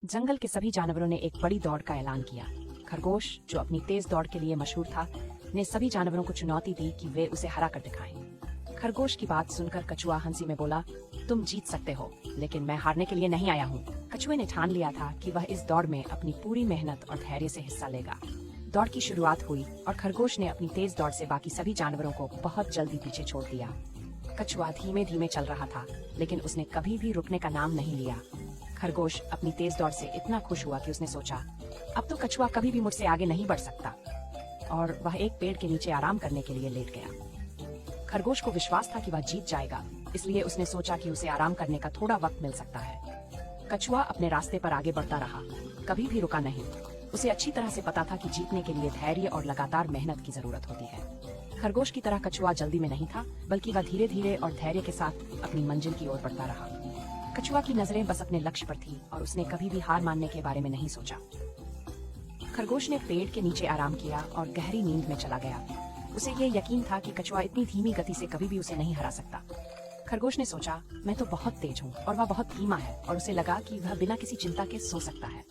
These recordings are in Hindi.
जंगल के सभी जानवरों ने एक बड़ी दौड़ का ऐलान किया। खरगोश, जो अपनी तेज दौड़ के लिए मशहूर था, ने सभी जानवरों को चुनौती दी कि वे उसे हरा कर दिखाएं। खरगोश की बात सुनकर कछुआ हंसी में बोला, तुम जीत सकते हो, लेकिन मैं हारने के लिए नहीं आया हूँ। कछुए ने ठान लिया था कि वह इस दौड़ में अपनी पूरी मेहनत और धैर्य से हिस्सा लेगा। दौड़ की शुरुआत हुई और खरगोश ने अपनी तेज दौड़ से बाकी सभी जानवरों को बहुत जल्दी पीछे छोड़ दिया। कछुआ धीमे धीमे चल रहा था, लेकिन उसने कभी भी रुकने का नाम नहीं लिया। खरगोश अपनी तेज दौड़ से इतना खुश हुआ कि उसने सोचा, अब तो कछुआ कभी भी मुझसे आगे नहीं बढ़ सकता, और वह एक पेड़ के नीचे आराम करने के लिए लेट गया। खरगोश को विश्वास था कि वह जीत जाएगा, इसलिए उसने सोचा कि उसे आराम करने का थोड़ा वक्त मिल सकता है। कछुआ अपने रास्ते पर आगे बढ़ता रहा, कभी भी रुका नहीं। उसे अच्छी तरह से पता था कि जीतने के लिए धैर्य और लगातार मेहनत की जरूरत होती है। खरगोश की तरह कछुआ जल्दी में नहीं था, बल्कि वह धीरे धीरे और धैर्य के साथ अपनी मंजिल की ओर बढ़ता रहा। कछुआ की नजरें बस अपने लक्ष्य पर थी और उसने कभी भी हार मानने के बारे में नहीं सोचा। खरगोश ने पेड़ के नीचे आराम किया और गहरी नींद में चला गया। उसे ये यकीन था कि कछुआ इतनी धीमी गति से कभी भी उसे नहीं हरा सकता। खरगोश ने सोचा, मैं तो बहुत तेज हूँ और वह बहुत धीमा है, और उसे लगा कि वह बिना किसी चिंता के सो सकता है।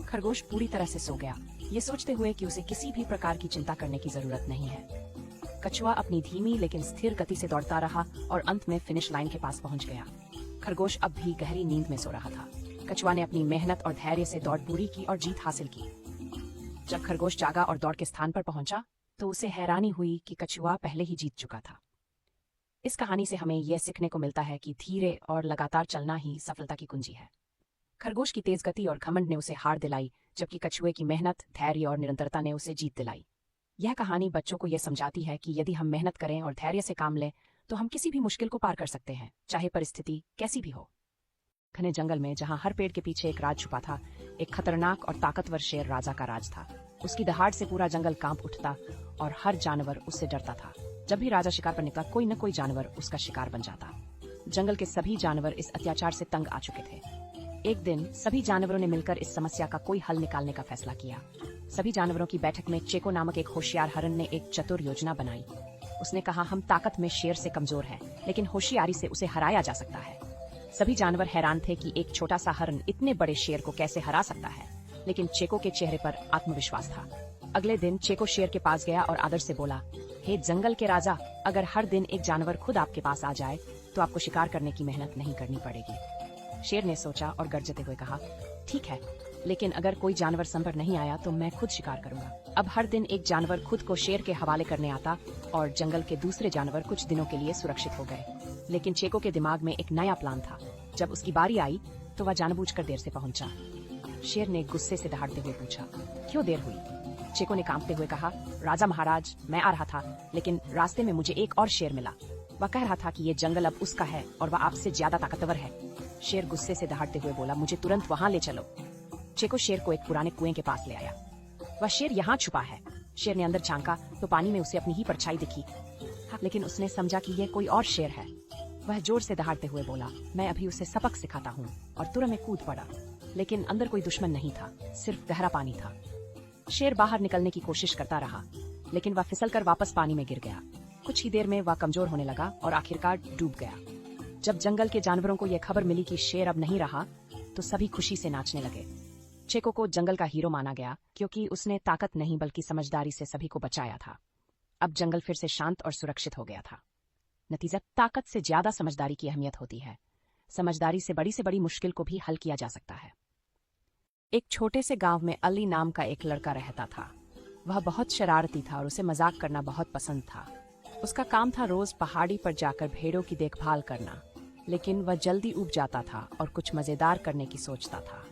खरगोश पूरी तरह से सो गया, ये सोचते हुए कि उसे किसी भी प्रकार की चिंता करने की जरूरत नहीं है। कछुआ अपनी धीमी लेकिन स्थिर गति से दौड़ता रहा और अंत में फिनिश लाइन के पास पहुंच गया। खरगोश अब भी गहरी नींद में सो रहा था। कछुआ ने अपनी मेहनत और धैर्य से दौड़ पूरी की और जीत हासिल की। जब खरगोश जागा और दौड़ के स्थान पर पहुंचा, तो उसे हैरानी हुई कि कछुआ पहले ही जीत चुका था। इस कहानी से हमें यह सीखने को मिलता है कि धीरे और लगातार चलना ही सफलता की कुंजी है। खरगोश की तेज गति और घमंड ने उसे हार दिलाई, जबकि कछुए की मेहनत, धैर्य और निरंतरता ने उसे जीत दिलाई। यह कहानी बच्चों को यह समझाती है कि यदि हम मेहनत करें और धैर्य से काम लें, तो हम किसी भी मुश्किल को पार कर सकते हैं, चाहे परिस्थिति कैसी भी हो। घने जंगल में, जहां हर पेड़ के पीछे एक राज छुपा था, एक खतरनाक और ताकतवर शेर राजा का राज था। उसकी दहाड़ से पूरा जंगल कांप उठता और हर जानवर उससे डरता था। जब भी राजा शिकार पर निकला, कोई न कोई जानवर उसका शिकार बन जाता। जंगल के सभी जानवर इस अत्याचार से तंग आ चुके थे। एक दिन सभी जानवरों ने मिलकर इस समस्या का कोई हल निकालने का फैसला किया। सभी जानवरों की बैठक में चेको नामक एक होशियार हरण ने एक चतुर योजना बनाई। उसने कहा, हम ताकत में शेर से कमजोर हैं, लेकिन होशियारी से उसे हराया जा सकता है। सभी जानवर हैरान थे कि एक छोटा सा हरण इतने बड़े शेर को कैसे हरा सकता है, लेकिन चेको के चेहरे पर आत्मविश्वास था। अगले दिन चेको शेर के पास गया और आदर से बोला, हे जंगल के राजा, अगर हर दिन एक जानवर खुद आपके पास आ जाए, तो आपको शिकार करने की मेहनत नहीं करनी पड़ेगी। शेर ने सोचा और गरजते हुए कहा, ठीक है, लेकिन अगर कोई जानवर संभर नहीं आया तो मैं खुद शिकार करूंगा। अब हर दिन एक जानवर खुद को शेर के हवाले करने आता और जंगल के दूसरे जानवर कुछ दिनों के लिए सुरक्षित हो गए। लेकिन चेको के दिमाग में एक नया प्लान था। जब उसकी बारी आई तो वह जानबूझकर देर से पहुंचा। शेर ने गुस्से से दहाड़ते हुए पूछा, क्यों देर हुई? चेको ने कांपते हुए कहा, राजा महाराज, मैं आ रहा था, लेकिन रास्ते में मुझे एक और शेर मिला। वह कह रहा था कि ये जंगल अब उसका है और वह आपसे ज्यादा ताकतवर है। शेर गुस्से से दहाड़ते हुए बोला, मुझे तुरंत वहाँ ले चलो। चेको शेर को एक पुराने कुएं के पास ले आया। वह शेर यहाँ छुपा है। शेर ने अंदर झांका तो पानी में उसे अपनी ही परछाई दिखी, लेकिन उसने समझा कि यह कोई और शेर है। वह जोर से दहाड़ते हुए बोला, मैं अभी उसे सबक सिखाता हूँ, और तुरंत में कूद पड़ा। लेकिन अंदर कोई दुश्मन नहीं था, सिर्फ गहरा पानी था। शेर बाहर निकलने की कोशिश करता रहा, लेकिन वह फिसलकर वापस पानी में गिर गया। कुछ ही देर में वह कमजोर होने लगा और आखिरकार डूब गया। जब जंगल के जानवरों को यह खबर मिली कि शेर अब नहीं रहा, तो सभी खुशी से नाचने लगे। चेको को जंगल का हीरो माना गया, क्योंकि उसने ताकत नहीं बल्कि समझदारी से सभी को बचाया था। अब जंगल फिर से शांत और सुरक्षित हो गया था। नतीजा, ताकत से ज्यादा समझदारी की अहमियत होती है। समझदारी से बड़ी मुश्किल को भी हल किया जा सकता है। एक छोटे से गांव में अली नाम का एक लड़का रहता था। वह बहुत शरारती था और उसे मजाक करना बहुत पसंद था। उसका काम था रोज पहाड़ी पर जाकर भेड़ों की देखभाल करना, लेकिन वह जल्दी ऊब जाता था और कुछ मजेदार करने की सोचता था।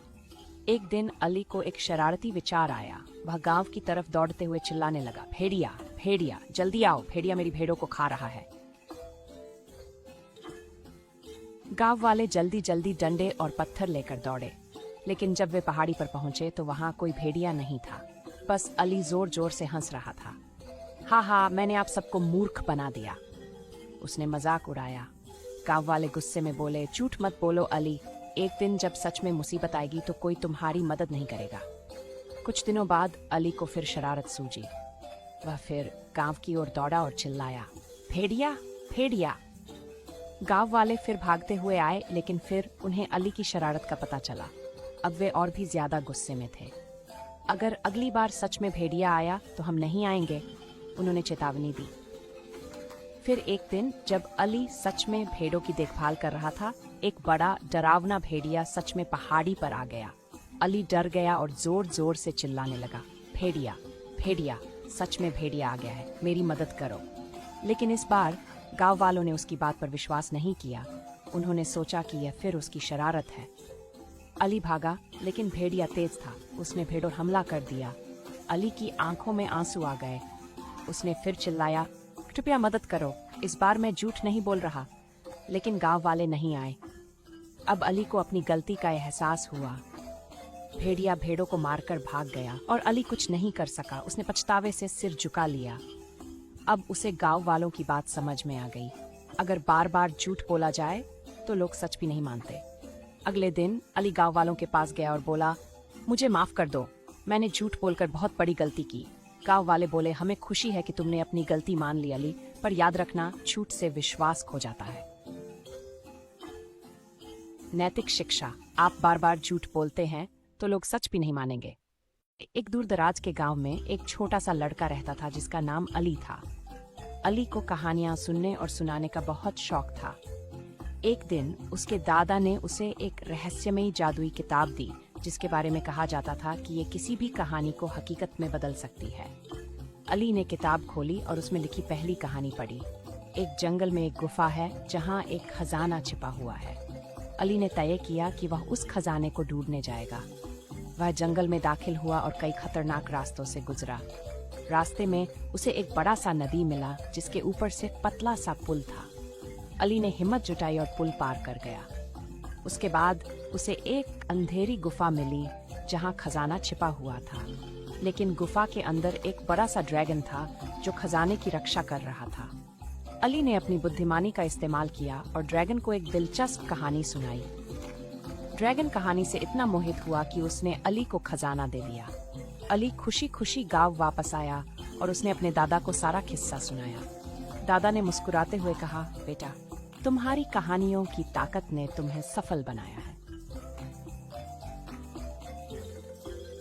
एक दिन अली को एक शरारती विचार आया। वह गांव की तरफ दौड़ते हुए चिल्लाने लगा, भेड़िया भेड़िया, जल्दी आओ, भेड़िया मेरी भेड़ों को खा रहा है। गांव वाले जल्दी जल्दी डंडे और पत्थर लेकर दौड़े, लेकिन जब वे पहाड़ी पर पहुंचे तो वहां कोई भेड़िया नहीं था। बस अली जोर जोर से हंस रहा था। हा हा, मैंने आप सबको मूर्ख बना दिया। उसने मजाक उड़ाया। गांव वाले गुस्से में बोले, झूठ मत बोलो अली, एक दिन जब सच में मुसीबत आएगी तो कोई तुम्हारी मदद नहीं करेगा। कुछ दिनों बाद अली को फिर शरारत सूझी। वह फिर गांव की ओर दौड़ा और चिल्लाया, भेड़िया भेड़िया। गांव वाले फिर भागते हुए आए, लेकिन फिर उन्हें अली की शरारत का पता चला। अब वे और भी ज्यादा गुस्से में थे। अगर अगली बार सच में भेड़िया आया तो हम नहीं आएंगे, उन्होंने चेतावनी दी। फिर एक दिन जब अली सच में भेड़ों की देखभाल कर रहा था, एक बड़ा डरावना भेड़िया सच में पहाड़ी पर आ गया। अली डर गया और जोर जोर से चिल्लाने लगा, भेड़िया भेड़िया, सच में भेड़िया आ गया है, मेरी मदद करो। लेकिन इस बार गांव वालों ने उसकी बात पर विश्वास नहीं किया। उन्होंने सोचा कि यह फिर उसकी शरारत है। अली भागा, लेकिन भेड़िया तेज था, उसने भेड़ों पर हमला कर दिया। अली की आंखों में आंसू आ गए। उसने फिर चिल्लाया, कृपया मदद करो, इस बार मैं झूठ नहीं बोल रहा। लेकिन गांव वाले नहीं आए। अब अली को अपनी गलती का एहसास हुआ। भेड़िया भेड़ों को मारकर भाग गया और अली कुछ नहीं कर सका। उसने पछतावे से सिर झुका लिया। अब उसे गांव वालों की बात समझ में आ गई। अगर बार बार झूठ बोला जाए तो लोग सच भी नहीं मानते। अगले दिन अली गांव वालों के पास गया और बोला, मुझे माफ कर दो, मैंने झूठ बोलकर बहुत बड़ी गलती की। गांव वाले बोले, हमें खुशी है कि तुमने अपनी गलती मान ली अली, पर याद रखना, झूठ से विश्वास खो जाता है। नैतिक शिक्षा, आप बार बार झूठ बोलते हैं तो लोग सच भी नहीं मानेंगे। एक दूर दराज के गांव में एक छोटा सा लड़का रहता था जिसका नाम अली था। अली को कहानियां सुनने और सुनाने का बहुत शौक था। एक दिन उसके दादा ने उसे एक रहस्यमयी जादुई किताब दी जिसके बारे में कहा जाता था कि ये किसी भी कहानी को हकीकत में बदल सकती है। अली ने किताब खोली और उसमें लिखी पहली कहानी पढ़ी। एक जंगल में एक गुफा है जहां एक खजाना छिपा हुआ है। अली ने तय किया कि वह उस खजाने को ढूंढने जाएगा। वह जंगल में दाखिल हुआ और कई खतरनाक रास्तों से गुजरा। रास्ते में उसे एक बड़ा सा नदी मिला जिसके ऊपर से पतला सा पुल था। अली ने हिम्मत जुटाई और पुल पार कर गया। उसके बाद उसे एक अंधेरी गुफा मिली जहां खजाना छिपा हुआ था। लेकिन गुफा के अंदर एक बड़ा सा ड्रैगन था जो खजाने की रक्षा कर रहा था। अली ने अपनी बुद्धिमानी का इस्तेमाल किया और ड्रैगन को एक दिलचस्प कहानी सुनाई। ड्रैगन कहानी से इतना मोहित हुआ कि उसने अली को खजाना दे दिया। अली खुशी खुशी गांव वापस आया और उसने अपने दादा को सारा किस्सा सुनाया। दादा ने मुस्कुराते हुए कहा, बेटा, तुम्हारी कहानियों की ताकत ने तुम्हें सफल बनाया है।